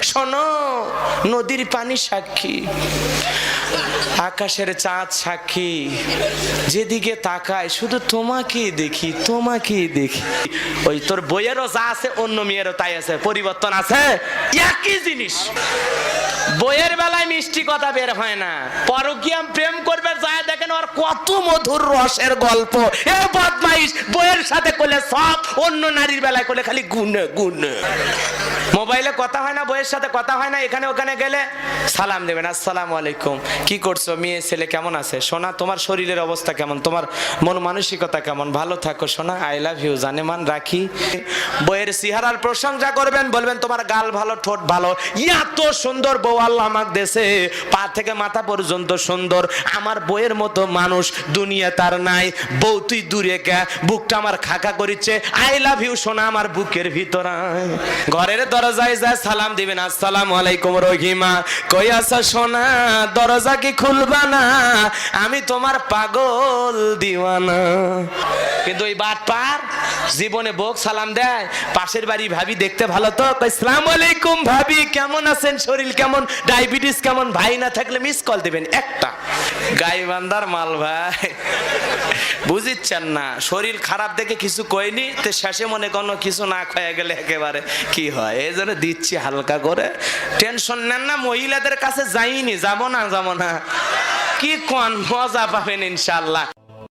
শোনো, নদীর পানি সাক্ষী, আকাশের চাঁদ সাক্ষী, যেদিকে তাকায় শুধু তোমাকেই দেখি, তোমাকেই দেখি। ওই তোর বইয়েরও যা আছে অন্য মেয়েরও তাই আছে, পরিবর্তন আছে, একই জিনিস। বইয়ের বেলায় মিষ্টি কথা বের হয় না, পরকীয়া প্রেম করবে যায় দেখেন ওর কত মধুর রসের গল্প। এ বদমাইশ, বইয়ের সাথে করলে সব, অন্য নারীর বেলায় করলে খালি গুনে গুনে। মোবাইলে কথা হয় না, বইয়ের সাথে কথা হয় না, এখানে ওখানে গেলে সালাম দেবেন, আসসালামু আলাইকুম, কি করছো, মেয়ে ছেলে কেমন আছে, সোনা তোমার শরীরের অবস্থা কেমন, তোমার মন মানসিকতা কেমন, ভালো থাকো সোনা, আই লাভ ইউ, জানেমান রাখি। বইয়ের চেহারার প্রশংসা করবেন, বলবেন তোমার গাল ভালো, ঠোঁট ভালো, এত সুন্দর বউ আল্লাহ আমাকে দেশে, পা থেকে মাথা পর্যন্ত সুন্দর, আমার বইয়ের মতো মানুষ দুনিয়া তার নাই। বউ তুই দূরে কে, বুকটা আমার খাকা করিচ্ছে, আই লাভ ইউ সোনা আমার বুকের ভিতর। ঘরের দরজায় যায় সালাম দিবেন, আসসালামু আলাইকুম রহিমা, কই আছো সোনা, দরজা কি খুলবা না, আমি তোমার পাগল দিওয়ানা। কিন্তু ওই বাটপার জীবনে বউক সালাম দেয়, পাশের বাড়ি ভাবি দেখতে ভালো তো, আসসালামু আলাইকুম ভাবি কেমন আছেন, শরীর কেমন, ডায়াবেটিস কেমন, ভাই না থাকলে মিস কল দিবেন একটা। গাইবান্ধার মাল ভাই, বুঝিচ্ছেন না, শরীর খারাপ দেখে কিছু কইনি তো শেষে মনে কোনো কিছু না খয়ে গেলে একেবারে কি হয়, এই জন্য দিচ্ছি হালকা করে, টেনশন নেন না। মহিলাদের কাছে যাইনি, যাবো না, কি কোন মজা পাবেন ইনশাআল্লাহ।